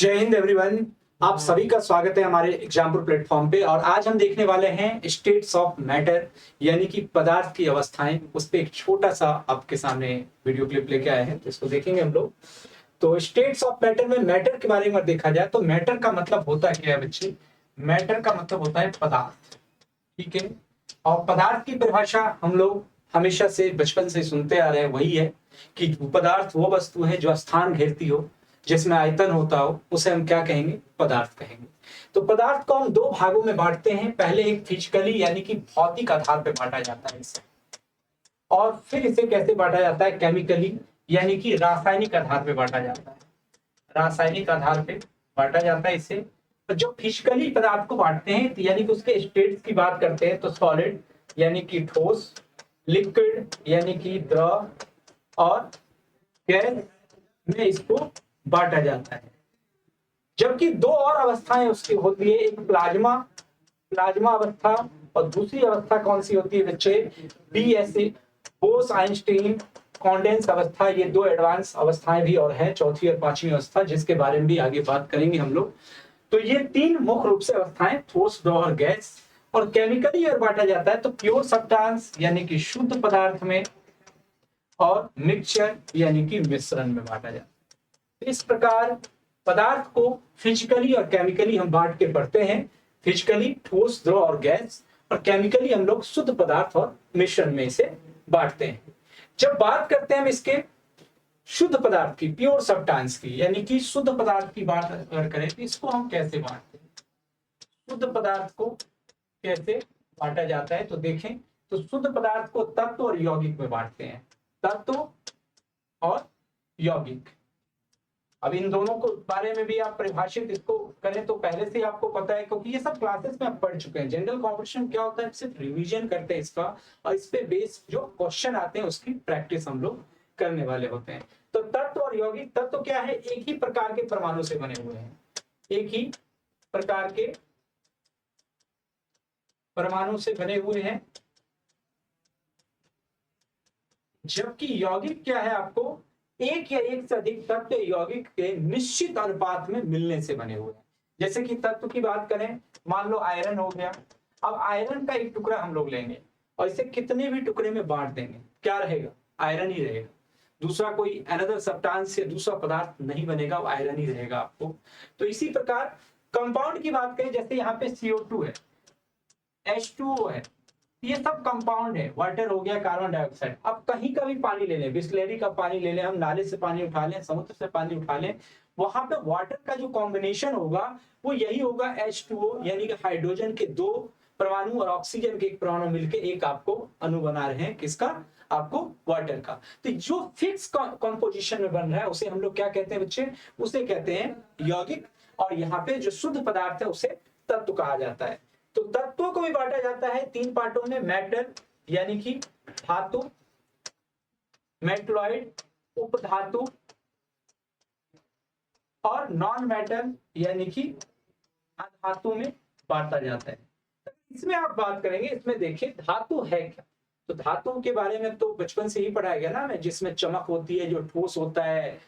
जय हिंद एवरीवन। आप सभी का स्वागत है हमारे एग्जाम्पल प्लेटफॉर्म पे। और आज हम देखने वाले हैं स्टेट्स ऑफ मैटर यानी कि पदार्थ की अवस्थाएं। उस पे एक छोटा सा आपके सामने वीडियो क्लिप लेके आए हैं, तो इसको देखेंगे हम लोग। तो स्टेट्स ऑफ मैटर में मैटर के बारे में देखा जाए तो मैटर का मतलब होता क्या है बच्चे? मैटर का मतलब होता है पदार्थ, ठीक है। और पदार्थ की परिभाषा हम लोग हमेशा से बचपन से सुनते आ रहे हैं, वही है कि पदार्थ वो वस्तु है जो स्थान घेरती हो, जिसमें आयतन होता हो, उसे हम क्या कहेंगे? पदार्थ कहेंगे। तो पदार्थ को हम दो भागों में बांटते हैं। पहले एक फिजिकली यानी कि भौतिक आधार पर बांटा जाता है इसे, और फिर इसे कैसे बांटा जाता है? केमिकली यानी कि रासायनिक आधार पर बांटा जाता है। रासायनिक आधार पे बांटा जाता है इसे। तो जो फिजिकली पदार्थ को बांटते हैं तो यानी कि उसके स्टेट्स की बात करते हैं तो सॉलिड यानी कि ठोस, लिक्विड यानी कि द्रव, और गैस में इसको बांटा जाता है। जबकि दो और अवस्थाएं उसकी होती है, एक प्लाज्मा प्लाज्मा अवस्था, और दूसरी अवस्था कौन सी होती है बच्चे? बीएसए बोस आइंस्टीन कॉन्डेंस अवस्था। ये दो एडवांस अवस्थाएं भी और है, चौथी और पांचवी अवस्था, जिसके बारे में भी आगे बात करेंगे हम लोग। तो ये तीन मुख्य रूप से अवस्थाएं, ठोस, द्रव और गैस। और केमिकली और बांटा जाता है तो प्योर सब्सटेंस यानी कि शुद्ध पदार्थ में, और मिक्सचर यानी कि मिश्रण में बांटा जाता है। इस प्रकार पदार्थ को फिजिकली और केमिकली हम बांट के पढ़ते हैं। फिजिकली ठोस, द्रव और गैस, और केमिकली हम लोग शुद्ध पदार्थ और मिश्रण में इसे बांटते हैं। जब बात करते हैं हम इसके शुद्ध पदार्थ की, प्योर सब्सटेंस की, यानी कि शुद्ध पदार्थ की बात अगर करें तो इसको हम कैसे बांटते हैं? शुद्ध पदार्थ को कैसे बांटा जाता है तो देखें। तो शुद्ध पदार्थ को तत्व और यौगिक में बांटते हैं। तत्व और यौगिक। अब इन दोनों को बारे में भी आप परिभाषित इसको करें तो पहले से आपको पता है, क्योंकि ये सब क्लासेस में आप पढ़ चुके हैं। जनरल कॉम्पिटिशन क्या होता है? सिर्फ रिवीजन करते हैं इसका, और इस पे बेस जो क्वेश्चन आते हैं उसकी प्रैक्टिस हम लोग करने वाले होते हैं। तो तत्व और यौगिक। तत्व क्या है? एक ही प्रकार के परमाणु से बने हुए हैं, एक ही प्रकार के परमाणु से बने हुए हैं। जबकि यौगिक क्या है? आपको एक या एक से अधिक तत्व यौगिक के निश्चित अनुपात में मिलने से बने हुए हैं। जैसे कि तत्व की बात करें, मान लो आयरन हो गया। अब आयरन का एक टुकड़ा हम लोग लेंगे और इसे कितने भी टुकड़े में बांट देंगे, क्या रहेगा? आयरन ही रहेगा। दूसरा कोई अनदर सब्सटेंस से दूसरा पदार्थ नहीं बनेगा, वो आयरन ही रहेगा आपको। तो इसी प्रकार कंपाउंड की बात करें, जैसे यहाँ पे CO2 है, H2O है, ये सब कंपाउंड है। वाटर हो गया, कार्बन डाइऑक्साइड। अब कहीं का भी पानी ले लें, बिस्लेरी का पानी ले लें, हम नाले से पानी उठा लें, समुद्र से पानी उठा लें, वहां पे वाटर का जो कॉम्बिनेशन होगा वो यही होगा, H2O यानी कि हाइड्रोजन के दो परमाणु और ऑक्सीजन के एक परमाणु मिलकर एक आपको अणु बना रहे हैं। किसका? आपको वाटर का। तो जो फिक्स कॉम्पोजिशन में बन रहा है उसे हम लोग क्या कहते हैं बच्चे? उसे कहते हैं यौगिक। और यहाँ पे जो शुद्ध पदार्थ है उसे तत्व कहा जाता है। तो तत्वों को भी बांटा जाता है तीन पार्टों में। मेटल यानी कि धातु, मेटलॉइड उपधातु, और नॉन मेटल यानी कि अधातु में बांटा जाता है। इसमें आप बात करेंगे, इसमें देखिए धातु है क्या। तो धातु के बारे में तो बचपन से ही पढ़ाया गया ना हमें, जिसमें चमक होती है, जो ठोस होता है,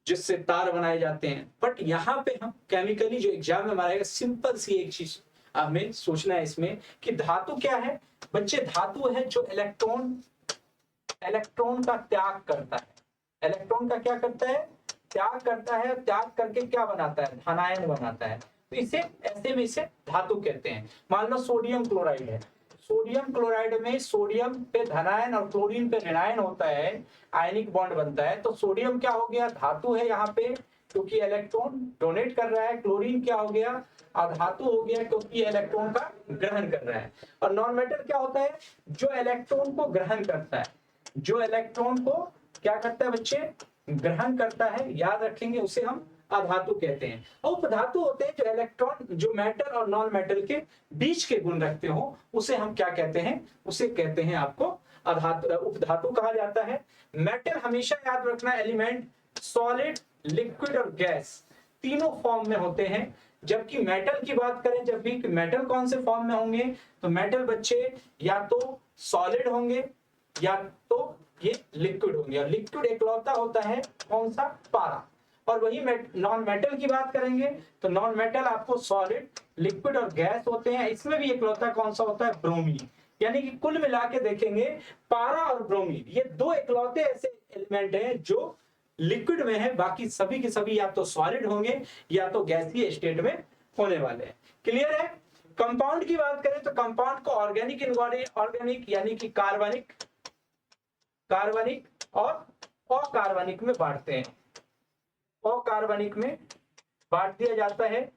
जिससे तार बनाए जाते हैं। बट यहाँ पे हम केमिकली जो एग्जाम में हमारा सिंपल सी एक चीज हमें सोचना है इसमें कि धातु क्या है बच्चे? धातु है जो इलेक्ट्रॉन का त्याग करता है। इलेक्ट्रॉन का क्या करता है? त्याग करता है। त्याग करके क्या बनाता है? धनायन बनाता है। तो इसे ऐसे में इसे धातु कहते हैं। मान लो सोडियम क्लोराइड है, सोडियम क्लोराइड में सोडियम पे धनायन और क्लोरीन पे ऋणायन होता है, आयनिक बॉन्ड बनता है। तो सोडियम क्या हो गया? धातु है यहाँ पे, क्योंकि इलेक्ट्रॉन डोनेट कर रहा है। क्लोरीन क्या हो गया? अधातु हो गया, क्योंकि इलेक्ट्रॉन का ग्रहण कर रहा है। और नॉन मेटल क्या होता है? जो इलेक्ट्रॉन को ग्रहण करता है, जो इलेक्ट्रॉन को क्या करता है बच्चे? ग्रहण करता है। याद रखेंगे, उसे हम अधातु कहते हैं। और उपधातु होते हैं जो इलेक्ट्रॉन, जो मेटल और नॉन मेटल के बीच के गुण रखते हो, उसे हम क्या कहते हैं? उसे कहते हैं आपको अधातु, उपधातु कहा जाता है। मेटल हमेशा याद रखना, एलिमेंट सॉलिड, लिक्विड और गैस तीनों फॉर्म में होते हैं। जबकि मेटल की बात करें, जब भी मेटल कौन से फॉर्म में होंगे, तो मेटल बच्चे या तो सॉलिड होंगे या तो ये लिक्विड होंगे। और लिक्विड एकलौता होता है कौन सा? पारा। और वही नॉन मेटल की बात करेंगे तो नॉन मेटल आपको सॉलिड, लिक्विड और गैस होते हैं। इसमें भी इकलौता कौन सा होता है, ब्रोमीन। यानी कि कुल मिला के देखेंगे पारा और ब्रोमीन ये दो इकलौते ऐसे एलिमेंट हैं जो लिक्विड में है, बाकी सभी के सभी या तो सॉलिड होंगे या तो गैसीय स्टेट में होने वाले हैं। क्लियर है। कंपाउंड की बात करें तो कंपाउंड को ऑर्गेनिक, इनऑर्गेनिक यानी कि कार्बनिक, और अकार्बनिक में बांटते हैं। अकार्बनिक में बांट दिया जाता है,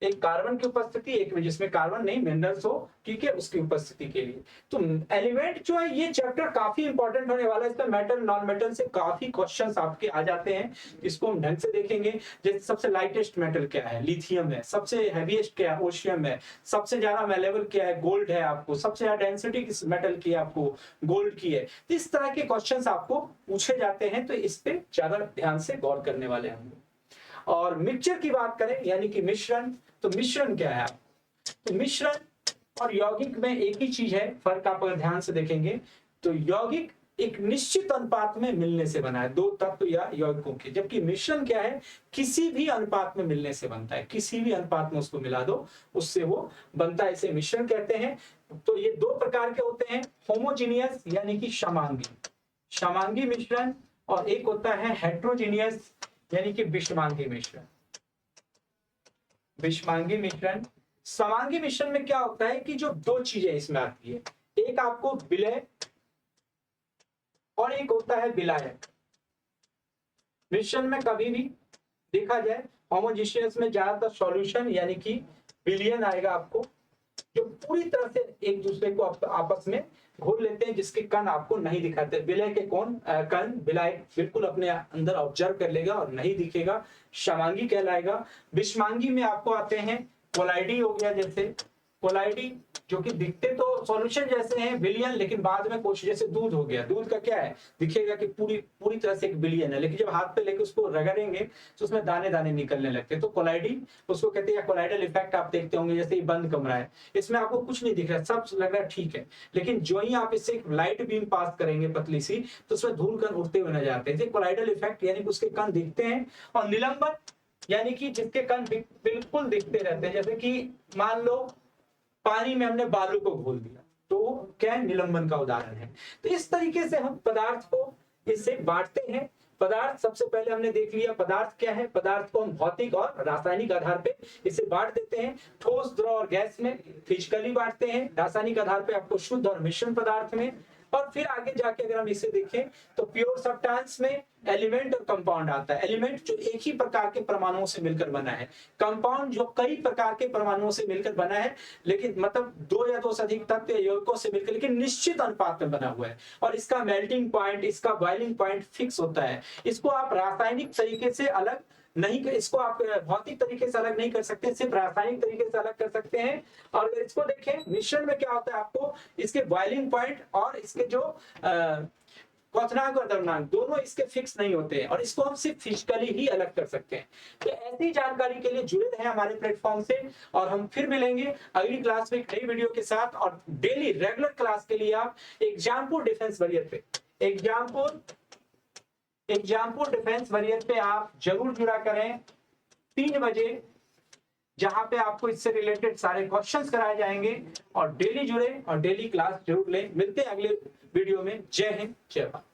एक कार्बन की उपस्थिति, एक में जिसमें कार्बन नहीं मिनरल्स हो, ठीक है, उसकी उपस्थिति के लिए। तो एलिमेंट जो है ये चैप्टर काफी इंपॉर्टेंट होने वाला है। इसमें मेटल नॉन मेटल से काफी क्वेश्चंस आपके आ जाते हैं, इसको हम ढंग से देखेंगे। जैसे सबसे लाइटेस्ट मेटल क्या है, लिथियम है। सबसे हैवीएस्ट क्या है, ओशियम है। सबसे ज्यादा मेलेबल क्या है, गोल्ड है। आपको सबसे ज्यादा डेंसिटी किस मेटल की है, आपको गोल्ड की है। तो इस तरह के क्वेश्चंस आपको पूछे जाते हैं, तो इस पे ज्यादा ध्यान से गौर करने वाले हैं हम लोग। और मिक्सचर की बात करें यानी कि मिश्रण, तो मिश्रण क्या है, तो मिश्रण और यौगिक में एक ही चीज है। फर्क आप अगर ध्यान से देखेंगे तो यौगिक एक निश्चित अनुपात में मिलने से बना है, दो तत्व या यौगिकों के, जबकि मिश्रण क्या है, किसी भी अनुपात में मिलने से बनता है। किसी भी अनुपात में उसको मिला दो, उससे वो बनता है, इसे मिश्रण कहते हैं। तो ये दो प्रकार के होते हैं, होमोजीनियस यानी कि समांगी मिश्रण, और एक होता है हेट्रोजीनियस यानी कि विषमांगी मिश्रण। समांगी मिश्रण में क्या होता है कि जो दो चीजें इसमें आती है, एक आपको विलय और एक होता है विलायक। मिश्रण में कभी भी देखा जाए होमोजीनियस में ज्यादातर सॉल्यूशन यानी कि विलयन आएगा आपको, जो पूरी तरह से एक दूसरे को आपस में घोल लेते हैं, जिसके कण आपको नहीं दिखाते। विलय के कण विलायक बिल्कुल अपने अंदर ऑब्जर्व कर लेगा और नहीं दिखेगा, समांगी कहलाएगा। विषमांगी में आपको आते हैं कोलाइडी हो गया, जैसे कोलाइडी जो कि दिखते तो सॉल्यूशन जैसे हैं विलियन, लेकिन बाद में कुछ, जैसे दूध हो गया, दूध का क्या है, दिखेगा कि पूरी तरह से एक विलियन है, लेकिन जब हाथ पे लेके उसको रगड़ेंगे तो उसमें दाने दाने निकलने लगते हैं। तो कोलाइडी उसको कहते हैं, कोलाइडल इफेक्ट आप देखते होंगे। जैसे ये बंद कमरा है, इसमें आपको कुछ नहीं दिख रहा, सब लग रहा है ठीक है, लेकिन जो ही आप इससे एक लाइट बीम पास करेंगे पतली सी, तो उसमें धूल कण उड़ते हुए नजर आते हैं। कोलाइडल इफेक्ट यानी कि उसके कण दिखते हैं। और निलंबन यानी कि जिसके कण बिल्कुल दिखते रहते हैं, जैसे कि मान लो पानी में हमने बालू को घोल दिया, तो क्या निलंबन का उदाहरण है। तो इस तरीके से हम पदार्थ को इससे बांटते हैं। पदार्थ सबसे पहले हमने देख लिया, पदार्थ क्या है। पदार्थ को हम भौतिक और रासायनिक आधार पे इसे बांट देते हैं। ठोस, द्रव और गैस में फिजिकली बांटते हैं, रासायनिक आधार पे आपको शुद्ध और मिश्रण पदार्थ में। और फिर आगे जाके अगर हम इसे देखें तो प्योर सब्सटेंस में एलिमेंट और कंपाउंड आता है। एलिमेंट जो एक ही प्रकार के परमाणुओं से मिलकर बना है, कंपाउंड जो कई प्रकार के परमाणुओं से मिलकर बना है, लेकिन मतलब दो या दो से अधिक तत्व या यौगिकों से मिलकर, लेकिन निश्चित अनुपात में बना हुआ है। और इसका मेल्टिंग पॉइंट, इसका बॉइलिंग पॉइंट फिक्स होता है। इसको आप रासायनिक तरीके से अलग नहीं, इसको आप भौतिक तरीके से अलग नहीं कर सकते, सिर्फ रासायनिक तरीके से अलग कर सकते हैं। और अगर इसको देखें मिश्रण में क्या होता है, आपको इसके बॉइलिंग पॉइंट और इसके जो क्वथनांक और द्रव्यनांक दोनों इसके फिक्स नहीं होते हैं, और इसको हम सिर्फ फिजिकली ही अलग कर सकते हैं। तो ऐसी जानकारी के लिए जुड़े रहें हमारे प्लेटफॉर्म से, और हम फिर मिलेंगे अगली क्लास में एक नई वीडियो के साथ। और डेली रेगुलर क्लास के लिए आप एग्जामपुर डिफेंस वॉरियर पे, एग्जामपुर डिफेंस वॉरियर पे आप जरूर जुड़ा करें 3 बजे, जहां पे आपको इससे रिलेटेड सारे क्वेश्चंस कराए जाएंगे। और डेली जुड़े और डेली क्लास जरूर लें। मिलते हैं अगले वीडियो में। जय हिंद, जय भारत।